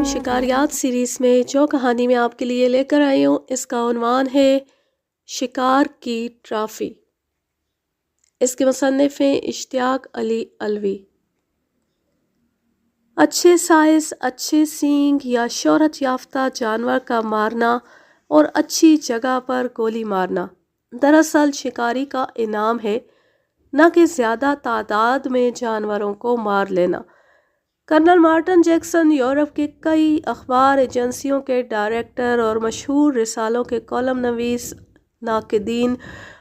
علیکم۔ شکاریات سیریز میں جو کہانی میں آپ کے لیے لے کر آئی ہوں اس کا عنوان ہے شکار کی ٹرافی۔ اس کے مصنف ہیں اشتیاق علی علوی۔ اچھے سائز، اچھے سینگ یا شہرت یافتہ جانور کا مارنا اور اچھی جگہ پر گولی مارنا دراصل شکاری کا انعام ہے، نہ کہ زیادہ تعداد میں جانوروں کو مار لینا۔ کرنل مارٹن جیکسن یورپ کے کئی اخبار ایجنسیوں کے ڈائریکٹر اور مشہور رسالوں کے کالم نویس، ناقدین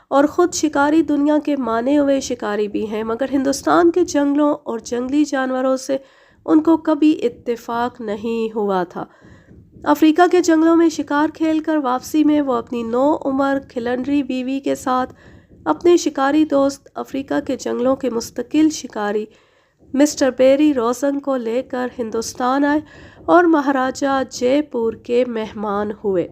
اور خود شکاری دنیا کے مانے ہوئے شکاری بھی ہیں، مگر ہندوستان کے جنگلوں اور جنگلی جانوروں سے ان کو کبھی اتفاق نہیں ہوا تھا۔ افریقہ کے جنگلوں میں شکار کھیل کر واپسی میں وہ اپنی نوعمر کھلنڈری بیوی کے ساتھ اپنے شکاری دوست افریقہ کے جنگلوں کے مستقل شکاری مسٹر بیری روزنگ کو لے کر ہندوستان آئے اور مہاراجہ جے پور کے مہمان ہوئے۔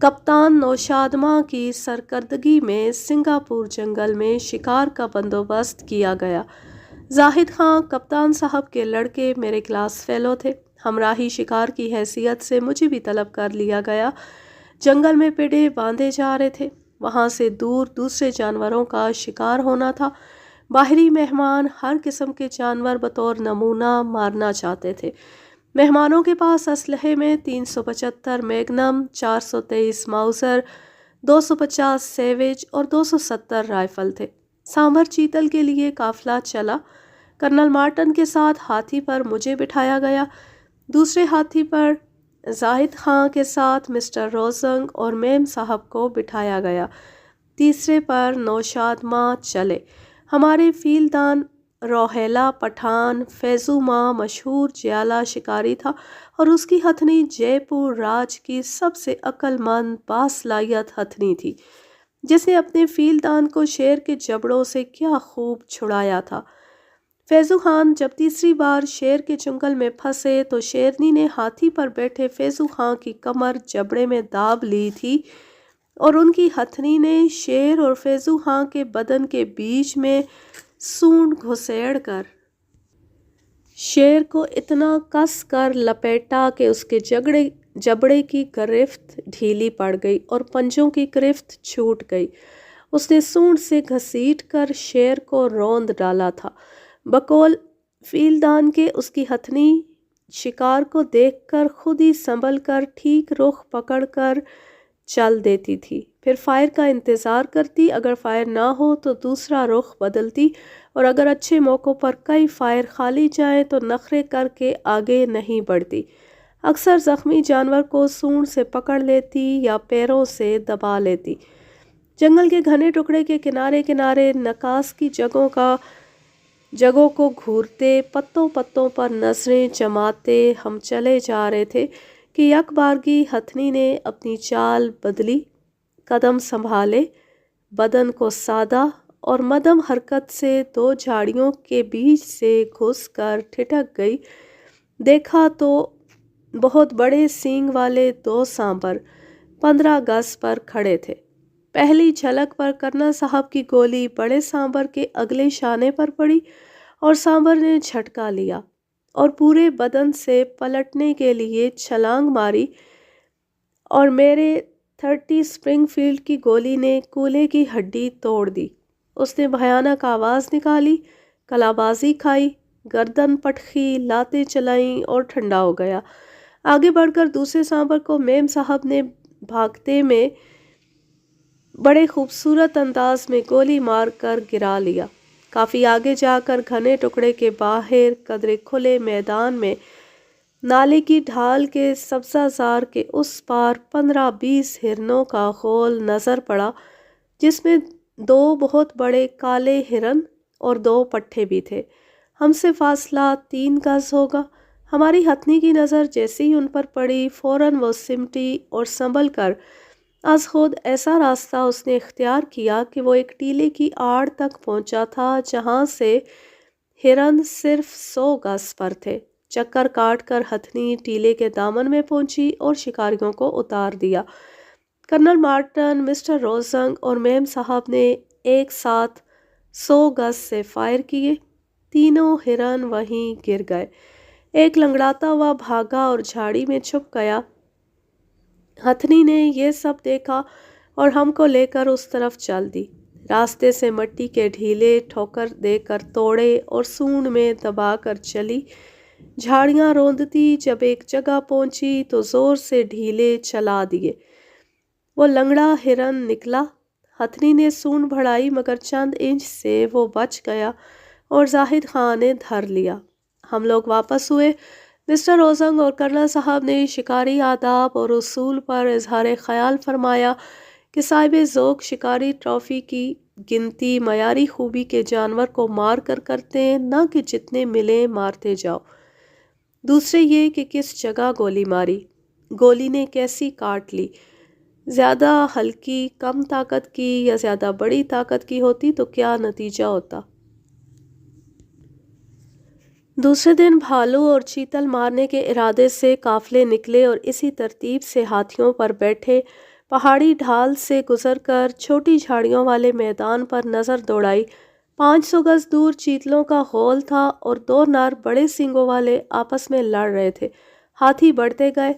کپتان نوشادماں کی سرکردگی میں سنگاپور جنگل میں شکار کا بندوبست کیا گیا۔ زاہد خان کپتان صاحب کے لڑکے میرے کلاس فیلو تھے۔ ہمراہی شکار کی حیثیت سے مجھے بھی طلب کر لیا گیا۔ جنگل میں پیڑے باندھے جا رہے تھے، وہاں سے دور دوسرے جانوروں کا شکار ہونا تھا۔ باہری مہمان ہر قسم کے جانور بطور نمونہ مارنا چاہتے تھے۔ مہمانوں کے پاس اسلحے میں 375 میگنم، 423 ماؤزر، 250 سیوج اور 270 رائفل تھے۔ سانبھر چیتل کے لیے قافلہ چلا۔ کرنل مارٹن کے ساتھ ہاتھی پر مجھے بٹھایا گیا، دوسرے ہاتھی پر زاہد خان کے ساتھ مسٹر روزنگ اور میم صاحب کو بٹھایا گیا، تیسرے پر نوشادماں چلے۔ ہمارے فیلدان روہیلا پٹھان فیضو ماں مشہور جیالہ شکاری تھا اور اس کی ہتھنی جے پور راج کی سب سے عقل مند باصلاحیت ہتھنی تھی، جس نے اپنے فیلدان کو شیر کے جبڑوں سے کیا خوب چھڑایا تھا۔ فیضو خان جب تیسری بار شیر کے چنگل میں پھنسے تو شیرنی نے ہاتھی پر بیٹھے فیضو خان کی کمر جبڑے میں داب لی تھی اور ان کی ہتھنی نے شیر اور فیضو خان کے بدن کے بیچ میں سونڈ گھسیڑ کر شیر کو اتنا کس کر لپیٹا کہ اس کے جبڑے کی گرفت ڈھیلی پڑ گئی اور پنجوں کی گرفت چھوٹ گئی۔ اس نے سونڈ سے گھسیٹ کر شیر کو روند ڈالا تھا۔ بقول فیلدان کے اس کی ہتھنی شکار کو دیکھ کر خود ہی سنبھل کر ٹھیک رخ پکڑ کر چل دیتی تھی، پھر فائر کا انتظار کرتی، اگر فائر نہ ہو تو دوسرا رخ بدلتی اور اگر اچھے موقعوں پر کئی فائر خالی جائیں تو نخرے کر کے آگے نہیں بڑھتی۔ اکثر زخمی جانور کو سونڈ سے پکڑ لیتی یا پیروں سے دبا لیتی۔ جنگل کے گھنے ٹکڑے کے کنارے کنارے نکاس کی جگہوں کو گھورتے، پتوں پر نظریں جماتے ہم چلے جا رہے تھے کہ یک بارگی ہتھنی نے اپنی چال بدلی، قدم سنبھالے، بدن کو سادہ اور مدم حرکت سے دو جھاڑیوں کے بیچ سے گھس کر ٹھٹک گئی۔ دیکھا تو بہت بڑے سینگ والے دو سانبر 15 گز پر کھڑے تھے۔ پہلی جھلک پر کرنل صاحب کی گولی بڑے سانبر کے اگلے شانے پر پڑی اور سانبر نے جھٹکا لیا اور پورے بدن سے پلٹنے کے لیے چھلانگ ماری اور میرے 30 اسپرنگ فیلڈ کی گولی نے کولے کی ہڈی توڑ دی۔ اس نے بھیانک آواز نکالی، کلابازی کھائی، گردن پٹخی، لاتیں چلائیں اور ٹھنڈا ہو گیا۔ آگے بڑھ کر دوسرے سانبر کو میم صاحب نے بھاگتے میں بڑے خوبصورت انداز میں گولی مار کر گرا لیا۔ کافی آگے جا کر گھنے ٹکڑے کے باہر قدرے کھلے میدان میں نالے کی ڈھال کے سبزہ زار کے اس پار 15-20 ہرنوں کا غول نظر پڑا، جس میں 2 بہت بڑے کالے ہرن اور 2 پٹھے بھی تھے۔ ہم سے فاصلہ 3 گز ہوگا۔ ہماری ہتھنی کی نظر جیسے ہی ان پر پڑی فوراً وہ سمٹی اور سنبھل کر از خود ایسا راستہ اس نے اختیار کیا کہ وہ ایک ٹیلے کی آڑ تک پہنچا تھا جہاں سے ہرن صرف 100 گز پر تھے۔ چکر کاٹ کر ہتھنی ٹیلے کے دامن میں پہنچی اور شکاریوں کو اتار دیا۔ کرنل مارٹن، مسٹر روزنگ اور میم صاحب نے ایک ساتھ 100 گز سے فائر کیے، تینوں ہرن وہیں گر گئے۔ ایک لنگڑاتا ہوا بھاگا اور جھاڑی میں چھپ گیا۔ ہتھنی نے یہ سب دیکھا اور ہم کو لے کر اس طرف چل دی۔ راستے سے مٹی کے ڈھیلے ٹھوکر دے کر توڑے اور سونڈ میں دبا کر چلی۔ جھاڑیاں روندتی جب ایک جگہ پہنچی تو زور سے ڈھیلے چلا دیے۔ وہ لنگڑا ہرن نکلا۔ ہتھنی نے سونڈ بڑھائی مگر چند انچ سے وہ بچ گیا اور زاہد خان نے دھر لیا۔ ہم لوگ واپس ہوئے۔ مسٹر اوزنگ اور کرنل صاحب نے شکاری آداب اور اصول پر اظہار خیال فرمایا کہ صاحب ذوق شکاری ٹرافی کی گنتی معیاری خوبی کے جانور کو مار کر کرتے ہیں، نہ کہ جتنے ملیں مارتے جاؤ۔ دوسرے یہ کہ کس جگہ گولی ماری، گولی نے کیسی کاٹ لی، زیادہ ہلکی کم طاقت کی یا زیادہ بڑی طاقت کی ہوتی تو کیا نتیجہ ہوتا۔ دوسرے دن بھالو اور چیتل مارنے کے ارادے سے قافلے نکلے اور اسی ترتیب سے ہاتھیوں پر بیٹھے پہاڑی ڈھال سے گزر کر چھوٹی جھاڑیوں والے میدان پر نظر دوڑائی۔ 500 گز دور چیتلوں کا غول تھا اور دو نر بڑے سینگوں والے آپس میں لڑ رہے تھے۔ ہاتھی بڑھتے گئے،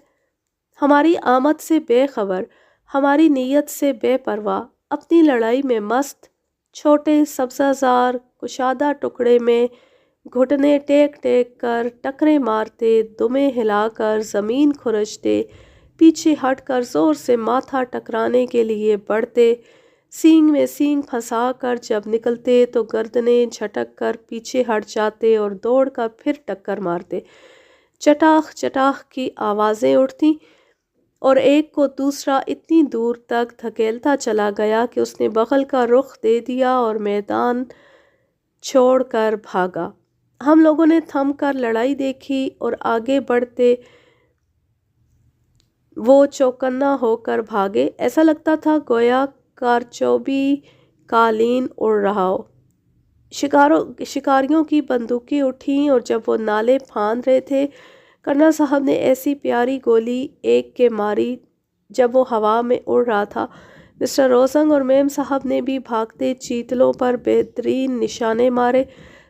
ہماری آمد سے بے خبر، ہماری نیت سے بے پرواہ، اپنی لڑائی میں مست۔ چھوٹے سبزہ زار کشادہ ٹکڑے میں گھٹنے ٹیک ٹیک کر ٹکریں مارتے، دمیں ہلا کر زمین کھرچتے، پیچھے ہٹ کر زور سے ماتھا ٹکرانے کے لیے بڑھتے، سینگ میں سینگ پھنسا کر جب نکلتے تو گردنیں جھٹک کر پیچھے ہٹ جاتے اور دوڑ کر پھر ٹکر مارتے۔ چٹاخ چٹاخ کی آوازیں اٹھتیں اور ایک کو دوسرا اتنی دور تک دھکیلتا چلا گیا کہ اس نے بغل کا رخ دے دیا اور میدان چھوڑ کر بھاگا۔ ہم لوگوں نے تھم کر لڑائی دیکھی اور آگے بڑھتے وہ چوکنا ہو کر بھاگے۔ ایسا لگتا تھا گویا کارچوبی قالین اڑ رہا ہو۔ شکاریوں کی بندوقیں اٹھیں اور جب وہ نالے پھاند رہے تھے، کرنل صاحب نے ایسی پیاری گولی ایک کے ماری جب وہ ہوا میں اڑ رہا تھا۔ مسٹر اوزنگ اور میم صاحب نے بھی بھاگتے چیتلوں پر بہترین نشانے مارے۔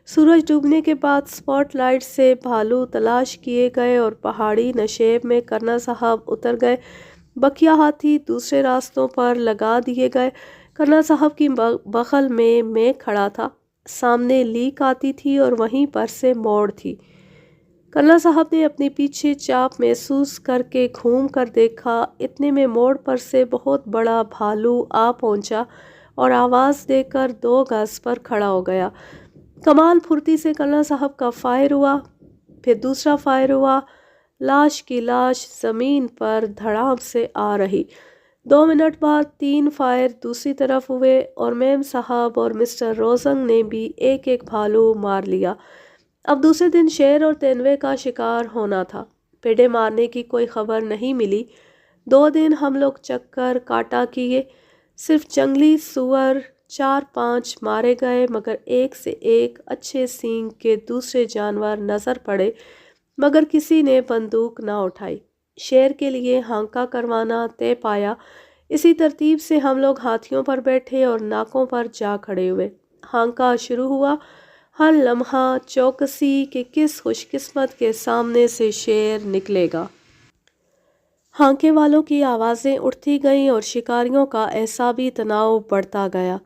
سورج ڈوبنے کے بعد اسپاٹ لائٹ سے بھالو تلاش کیے گئے اور پہاڑی نشیب میں کرنل صاحب اتر گئے۔ بکیا ہاتھی دوسرے راستوں پر لگا دیے گئے۔ کرنل صاحب کی بغل میں کھڑا تھا، سامنے لیک آتی تھی اور وہیں پر سے موڑ تھی۔ کرنل صاحب نے اپنے پیچھے چاپ محسوس کر کے گھوم کر دیکھا، اتنے میں موڑ پر سے بہت بڑا بھالو آ پہنچا اور آواز دے کر 2 گز پر کھڑا ہو گیا۔ کمال پھرتی سے کرنل صاحب کا فائر ہوا، پھر دوسرا فائر ہوا، لاش کی لاش زمین پر دھڑام سے آ رہی۔ 2 منٹ بعد 3 فائر دوسری طرف ہوئے اور میم صاحب اور مسٹر اوزنگ نے بھی ایک ایک بھالو مار لیا۔ اب دوسرے دن شیر اور تیندوے کا شکار ہونا تھا۔ پیڑے مارنے کی کوئی خبر نہیں ملی۔ 2 دن ہم لوگ چکر کاٹا کیے، صرف جنگلی سور 4-5 مارے گئے مگر ایک سے ایک اچھے سینگ کے دوسرے جانور نظر پڑے مگر کسی نے بندوق نہ اٹھائی۔ شیر کے لیے ہانکا کروانا طے پایا۔ اسی ترتیب سے ہم لوگ ہاتھیوں پر بیٹھے اور ناکوں پر جا کھڑے ہوئے۔ ہانکا شروع ہوا، ہر لمحہ چوکسی کہ کس خوش قسمت کے سامنے سے شیر نکلے گا۔ ہانکے والوں کی آوازیں اٹھتی گئیں اور شکاریوں کا اعصابی تناؤ بڑھتا گیا۔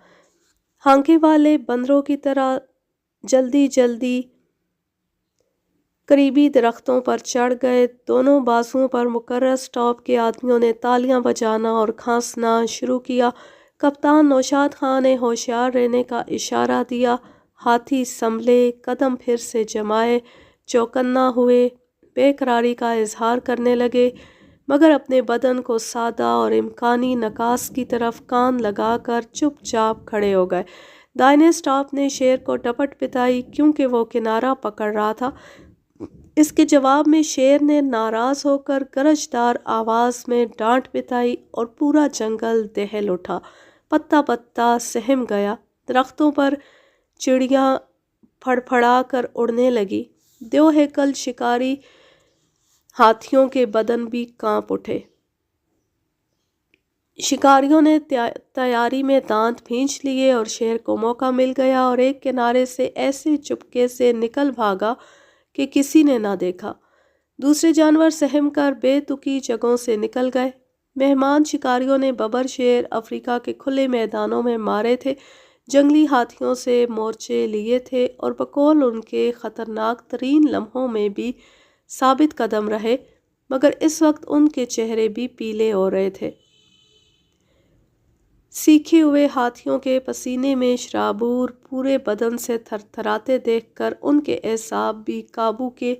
ہانکے والے بندروں کی طرح جلدی جلدی قریبی درختوں پر چڑھ گئے۔ دونوں بازوؤں پر مقرر سٹاپ کے آدمیوں نے تالیاں بجانا اور کھانسنا شروع کیا۔ کپتان نوشاد خان نے ہوشیار رہنے کا اشارہ دیا۔ ہاتھی سنبھلے، قدم پھر سے جمائے، چوکنا ہوئے، بے قراری کا اظہار کرنے لگے مگر اپنے بدن کو سادہ اور امکانی نکاس کی طرف کان لگا کر چپ چاپ کھڑے ہو گئے۔ دائنے سٹاپ نے شیر کو ڈپٹ پٹائی کیونکہ وہ کنارہ پکڑ رہا تھا۔ اس کے جواب میں شیر نے ناراض ہو کر گرجدار آواز میں ڈانٹ پٹائی اور پورا جنگل دہل اٹھا، پتا پتا سہم گیا، درختوں پر چڑیاں پھڑ پھڑا کر اڑنے لگی، دیو ہیکل شکاری ہاتھیوں کے بدن بھی کانپ اٹھے۔ شکاریوں نے تیاری میں دانت بھینچ لیے اور شیر کو موقع مل گیا اور ایک کنارے سے ایسے چپکے سے نکل بھاگا کہ کسی نے نہ دیکھا۔ دوسرے جانور سہم کر بے تکی جگہوں سے نکل گئے۔ مہمان شکاریوں نے ببر شیر افریقہ کے کھلے میدانوں میں مارے تھے، جنگلی ہاتھیوں سے مورچے لیے تھے اور بقول ان کے خطرناک ترین لمحوں میں بھی ثابت قدم رہے، مگر اس وقت ان کے چہرے بھی پیلے ہو رہے تھے۔ سیکھے ہوئے ہاتھیوں کے پسینے میں شرابور پورے بدن سے تھر تھراتے دیکھ کر ان کے اعصاب بھی قابو کے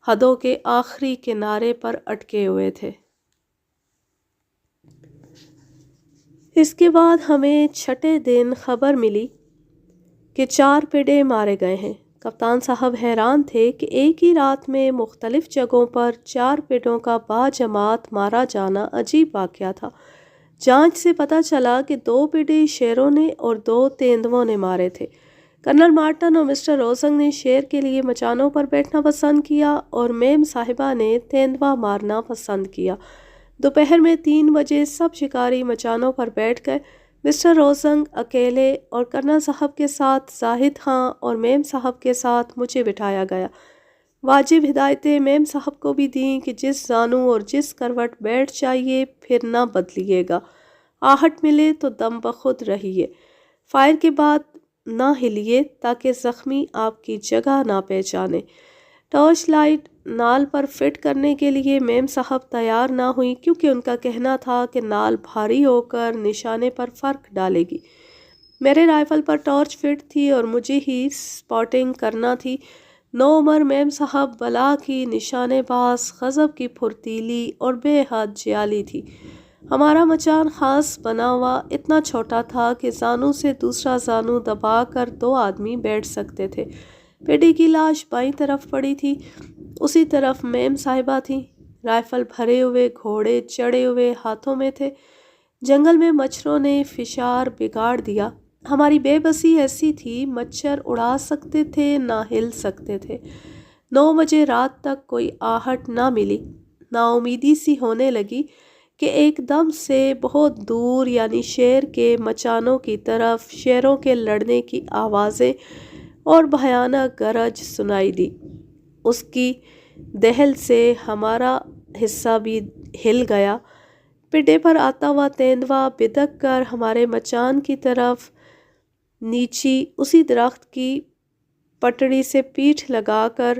حدوں کے آخری کنارے پر اٹکے ہوئے تھے۔ اس کے بعد ہمیں چھٹے دن خبر ملی کہ 4 پڑے مارے گئے ہیں۔ کپتان صاحب حیران تھے کہ ایک ہی رات میں مختلف جگہوں پر 4 پڑوں کا باجماعت مارا جانا عجیب واقعہ تھا۔ جانچ سے پتہ چلا کہ 2 پڑے شیروں نے اور 2 تیندووں نے مارے تھے۔ کرنل مارٹن اور مسٹر روزنگ نے شیر کے لیے مچانوں پر بیٹھنا پسند کیا اور میم صاحبہ نے تیندوا مارنا پسند کیا۔ دوپہر میں 3 بجے سب شکاری مچانوں پر بیٹھ گئے۔ مسٹر روزنگ اکیلے اور کرنل صاحب کے ساتھ زاہد خان اور میم صاحب کے ساتھ مجھے بٹھایا گیا۔ واجب ہدایتیں میم صاحب کو بھی دیں کہ جس زانو اور جس کروٹ بیٹھ جائیے پھر نہ بدلیے گا، آہٹ ملے تو دم بخود رہیے، فائر کے بعد نہ ہلیے تاکہ زخمی آپ کی جگہ نہ پہچانے۔ ٹارچ لائٹ نال پر فٹ کرنے کے لیے میم صاحب تیار نہ ہوئی کیونکہ ان کا کہنا تھا کہ نال بھاری ہو کر نشانے پر فرق ڈالے گی۔ میرے رائفل پر ٹارچ فٹ تھی اور مجھے ہی سپاٹنگ کرنا تھی۔ نوعمر میم صاحب بلا کی نشانے باز، غضب کی پھرتیلی اور بے حد جیالی تھی۔ ہمارا مچان خاص بنا ہوا اتنا چھوٹا تھا کہ زانو سے دوسرا زانو دبا کر 2 آدمی بیٹھ سکتے تھے۔ پیڈی کی لاش بائیں طرف پڑی تھی، اسی طرف میم صاحبہ تھیں۔ رائفل بھرے ہوئے، گھوڑے چڑھے ہوئے ہاتھوں میں تھے۔ جنگل میں مچھروں نے فشار بگاڑ دیا۔ ہماری بے بسی ایسی تھی، مچھر اڑا سکتے تھے نہ ہل سکتے تھے۔ 9 بجے رات تک کوئی آہٹ نہ ملی۔ نا امیدی سی ہونے لگی کہ ایک دم سے بہت دور یعنی شیر کے مچانوں کی طرف شیروں کے لڑنے کی آوازیں اور بھیانک گرج سنائی دی۔ اس کی دہل سے ہمارا حصہ بھی ہل گیا۔ پڈے پر آتا ہوا تیندوا بدک کر ہمارے مچان کی طرف نیچی اسی درخت کی پٹڑی سے پیٹھ لگا کر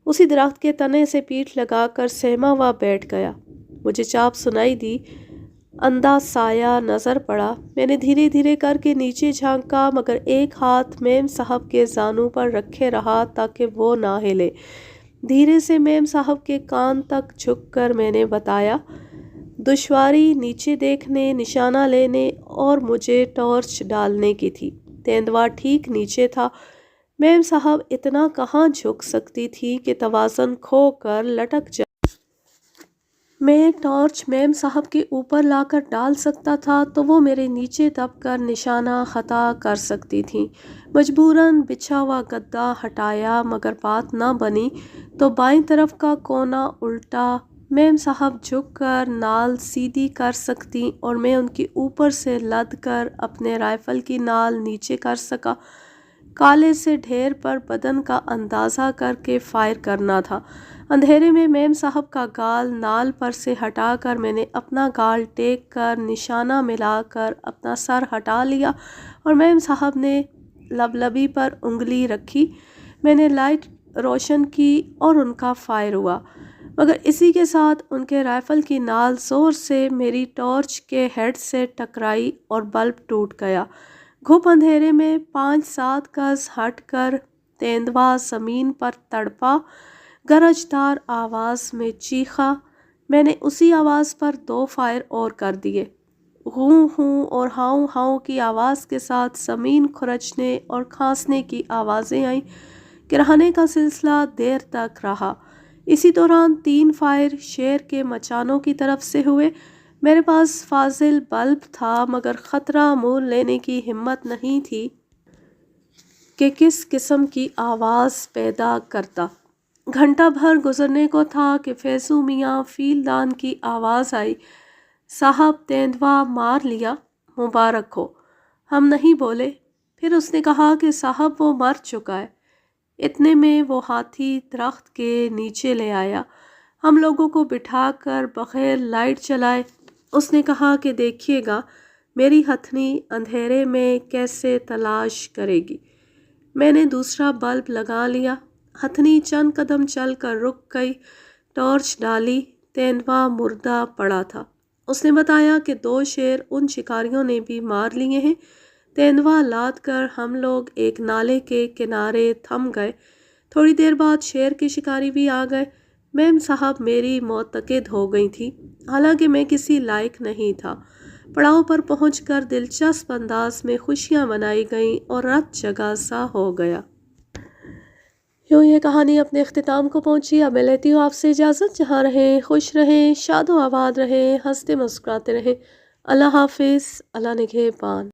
اسی درخت کے تنے سے پیٹھ لگا کر سہما ہوا بیٹھ گیا۔ مجھے چاپ سنائی دی، اندھا سایہ نظر پڑا۔ میں نے دھیرے دھیرے کر کے نیچے جھانکا مگر ایک ہاتھ میم صاحب کے زانو پر رکھے رہا تاکہ وہ نہ ہلے۔ دھیرے سے میم صاحب کے کان تک جھک کر میں نے بتایا، دشواری نیچے دیکھنے، نشانہ لینے اور مجھے ٹارچ ڈالنے کی تھی۔ تیندوا ٹھیک نیچے تھا۔ میم صاحب اتنا کہاں جھک سکتی تھی کہ توازن کھو کر لٹک جائے۔ میں ٹارچ میم صاحب کے اوپر لا کر ڈال سکتا تھا تو وہ میرے نیچے دب کر نشانہ خطا کر سکتی تھیں۔ مجبوراً بچھا ہوا گدا ہٹایا مگر بات نہ بنی تو بائیں طرف کا کونا الٹا۔ میم صاحب جھک کر نال سیدھی کر سکتیں اور میں ان کے اوپر سے لد کر اپنے رائفل کی نال نیچے کر سکا۔ کالے سے ڈھیر پر بدن کا اندازہ کر کے فائر کرنا تھا۔ اندھیرے میں میم صاحب کا گال نال پر سے ہٹا کر میں نے اپنا گال ٹیک کر نشانہ ملا کر اپنا سر ہٹا لیا اور میم صاحب نے لبلبی پر انگلی رکھی۔ میں نے لائٹ روشن کی اور ان کا فائر ہوا مگر اسی کے ساتھ ان کے رائفل کی نال زور سے میری ٹارچ کے ہیڈ سے ٹکرائی اور بلب ٹوٹ گیا۔ گھپ اندھیرے میں 5-7 گز ہٹ کر تیندوا زمین پر تڑپا، گرجدار آواز میں چیخا۔ میں نے اسی آواز پر 2 فائر اور کر دیے۔ غوں ہوں اور ہاؤں ہاؤں کی آواز کے ساتھ زمین کھرچنے اور کھانسنے کی آوازیں آئیں۔ گرہنے کا سلسلہ دیر تک رہا۔ اسی دوران 3 فائر شیر کے مچانوں کی طرف سے ہوئے۔ میرے پاس فاضل بلب تھا مگر خطرہ مول لینے کی ہمت نہیں تھی کہ کس قسم کی آواز پیدا کرتا۔ گھنٹہ بھر گزرنے کو تھا کہ فیضو میاں فیلدان کی آواز آئی، صاحب تیندوا مار لیا، مبارک ہو۔ ہم نہیں بولے۔ پھر اس نے کہا کہ صاحب وہ مر چکا ہے۔ اتنے میں وہ ہاتھی درخت کے نیچے لے آیا، ہم لوگوں کو بٹھا کر بغیر لائٹ چلائے اس نے کہا کہ دیکھیے گا میری ہتھنی اندھیرے میں کیسے تلاش کرے گی۔ میں نے دوسرا بلب لگا لیا، ہتھنی چند قدم چل کر رک گئی، ٹارچ ڈالی، تیندوا مردہ پڑا تھا۔ اس نے بتایا کہ 2 شیر ان شکاریوں نے بھی مار لیے ہیں۔ تیندوا لاد کر ہم لوگ ایک نالے کے کنارے تھم گئے، تھوڑی دیر بعد شیر کے شکاری بھی آ گئے۔ میم صاحب میری معتقد ہو گئی تھی، حالانکہ میں کسی لائق نہیں تھا۔ پڑاؤ پر پہنچ کر دلچسپ انداز میں خوشیاں منائی گئیں اور رت جگہ سا ہو گیا۔ یوں یہ کہانی اپنے اختتام کو پہنچی۔ اب میں لیتی ہوں آپ سے اجازت، جہاں رہیں خوش رہیں، شاد و آباد رہیں، ہنستے مسکراتے رہیں۔ اللہ حافظ، اللہ نگہبان۔